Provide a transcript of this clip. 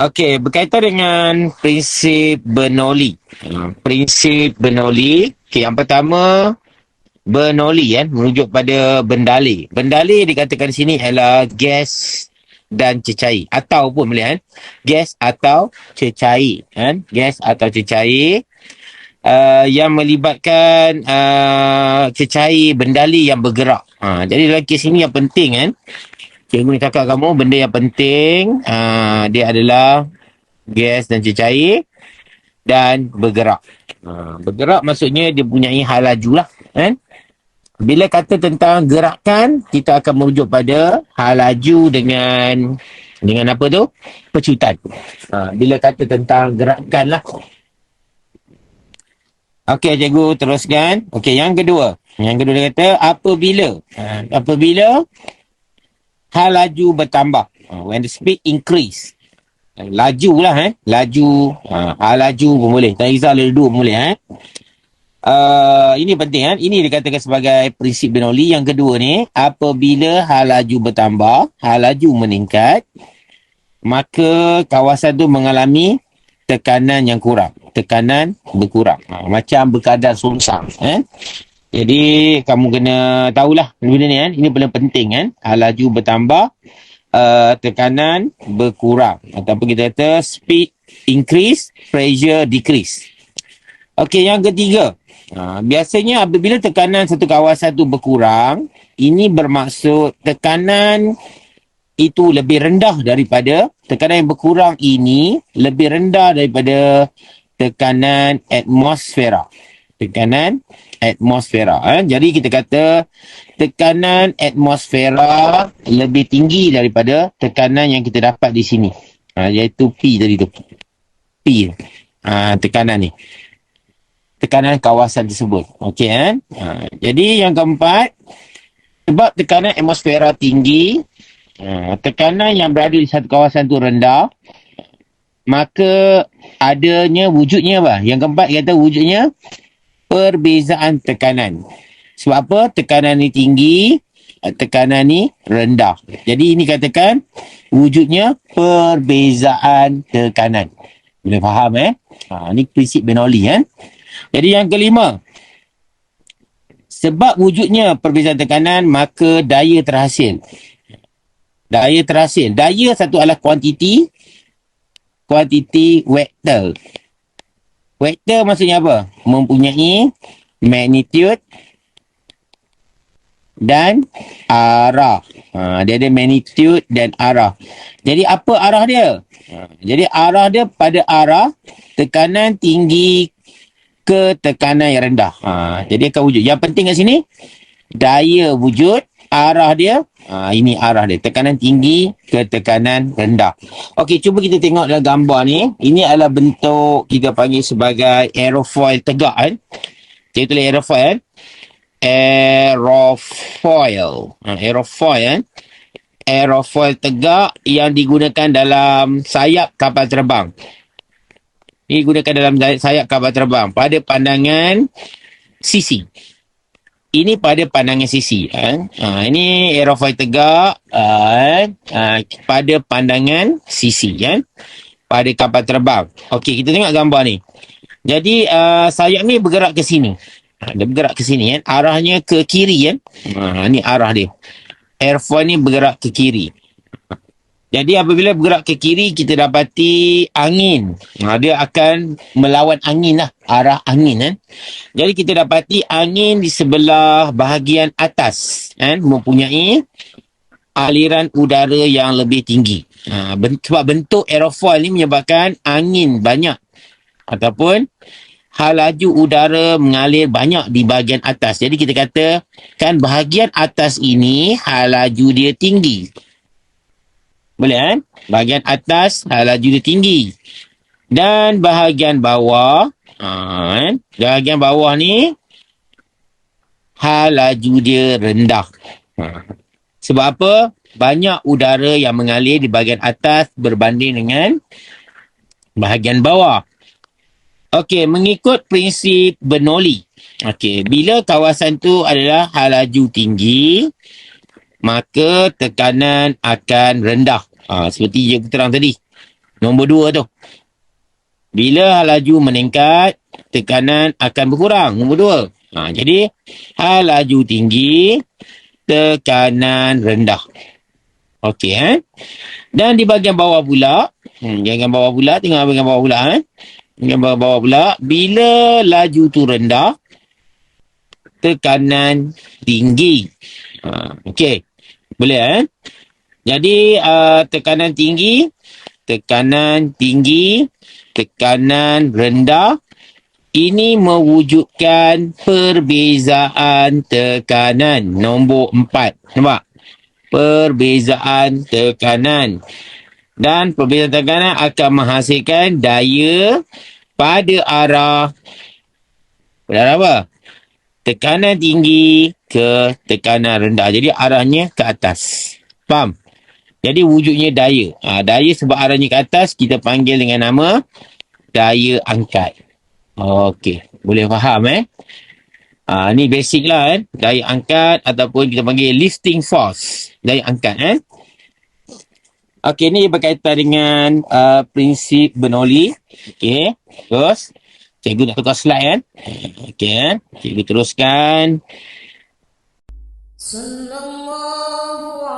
Okey, berkaitan dengan prinsip Bernoulli. Prinsip Bernoulli, yang pertama, Bernoulli merujuk pada bendalih. Bendalih dikatakan di sini adalah gas dan cecair. Atau pun boleh gas atau cecair. Gas atau cecair yang melibatkan cecair bendalih yang bergerak. Jadi dalam kes ini yang penting cikgu ni cakap kamu benda yang penting dia adalah gas dan cecair dan bergerak. Bergerak maksudnya dia punya hal laju lah. Bila kata tentang gerakan, kita akan merujuk pada hal laju dengan apa tu? Pecutan. Bila kata tentang gerakan lah. Okey, cikgu teruskan. Okey, yang kedua. Yang kedua dia kata apabila hal laju bertambah. When the speed increase. Laju lah laju. Hal laju pun boleh. Tak kisah dua pun boleh ini penting ini dikatakan sebagai prinsip Bernoulli. Yang kedua ni, apabila hal laju bertambah, hal laju meningkat, maka kawasan tu mengalami tekanan yang kurang. Tekanan berkurang. Macam berkadar sungsang Jadi kamu kena tahulah benda ni ini paling penting hal laju bertambah, tekanan berkurang, ataupun kita kata speed increase, pressure decrease. Okey, yang ketiga, biasanya apabila tekanan satu kawasan tu berkurang, ini bermaksud tekanan itu lebih rendah daripada tekanan yang berkurang ini lebih rendah daripada tekanan atmosfera. Tekanan atmosfera. Jadi kita kata tekanan atmosfera lebih tinggi daripada tekanan yang kita dapat di sini. Iaitu P tadi tu. P. Tekanan ni. Tekanan kawasan tersebut. Okey jadi yang keempat, sebab tekanan atmosfera tinggi, tekanan yang berada di satu kawasan tu rendah, maka adanya wujudnya apa? Yang keempat kata wujudnya perbezaan tekanan. Sebab apa? Tekanan ni tinggi, tekanan ni rendah. Jadi ini katakan wujudnya perbezaan tekanan. Boleh faham Ini prinsip Bernoulli Jadi yang kelima, sebab wujudnya perbezaan tekanan, maka daya terhasil. Daya terhasil. Daya satu adalah kuantiti vektor. Vektor maksudnya apa? Mempunyai magnitude dan arah. Dia ada magnitude dan arah. Jadi apa arah dia? Jadi arah dia pada arah tekanan tinggi ke tekanan yang rendah. Jadi akan wujud. Yang penting kat sini, daya wujud, arah dia. Ini arah dia. Tekanan tinggi ke tekanan rendah. Okey, cuba kita tengok dalam gambar ni. Ini adalah bentuk kita panggil sebagai aerofoil tegak Kita tulis aerofoil Aerofoil tegak yang digunakan dalam sayap kapal terbang. Ini digunakan dalam sayap kapal terbang pada pandangan sisi. Ini pada pandangan sisi. Ini aerofoil tegak pada pandangan sisi. Pada kapal terbang. Okey, kita tengok gambar ni. Jadi, sayap ni bergerak ke sini. Dia bergerak ke sini. Arahnya ke kiri. Ini arah dia. Aerofoil ni bergerak ke kiri. Jadi apabila bergerak ke kiri, kita dapati angin. Dia akan melawan angin lah. Arah angin Jadi kita dapati angin di sebelah bahagian atas. Mempunyai aliran udara yang lebih tinggi. Sebab bentuk aerofoil ni menyebabkan angin banyak. Ataupun hal laju udara mengalir banyak di bahagian atas. Jadi kita kata kan bahagian atas ini hal laju dia tinggi. Boleh Bahagian atas hal laju dia tinggi. Dan bahagian bawah, bahagian bawah ni hal laju dia rendah. Sebab apa? Banyak udara yang mengalir di bahagian atas berbanding dengan bahagian bawah. Okey, mengikut prinsip Bernoulli. Okey, bila kawasan tu adalah hal laju tinggi, maka tekanan akan rendah. Seperti yang terang tadi. Nombor 2 tu. Bila laju meningkat, tekanan akan berkurang. Nombor 2. Jadi, hal laju tinggi, tekanan rendah. Okey, Dan di bahagian bawah pula, bagian bawah pula, tengok bahagian bawah pula, Bahagian bawah pula, bila laju tu rendah, tekanan tinggi. Okey. Boleh, Jadi, tekanan tinggi, tekanan rendah, ini mewujudkan perbezaan tekanan. Nombor 4. Nampak? Perbezaan tekanan. Dan perbezaan tekanan akan menghasilkan daya pada arah apa? Tekanan tinggi ke tekanan rendah. Jadi arahnya ke atas. Faham? Jadi wujudnya daya. Daya sebab arahnya ke atas, kita panggil dengan nama daya angkat. Okey. Boleh faham, ni basic lah, Daya angkat ataupun kita panggil lifting force. Daya angkat, Okey, ni berkaitan dengan prinsip Bernoulli. Okey. Terus, cikgu nak tukar slide, Okey, Cikgu teruskan. Sallallahu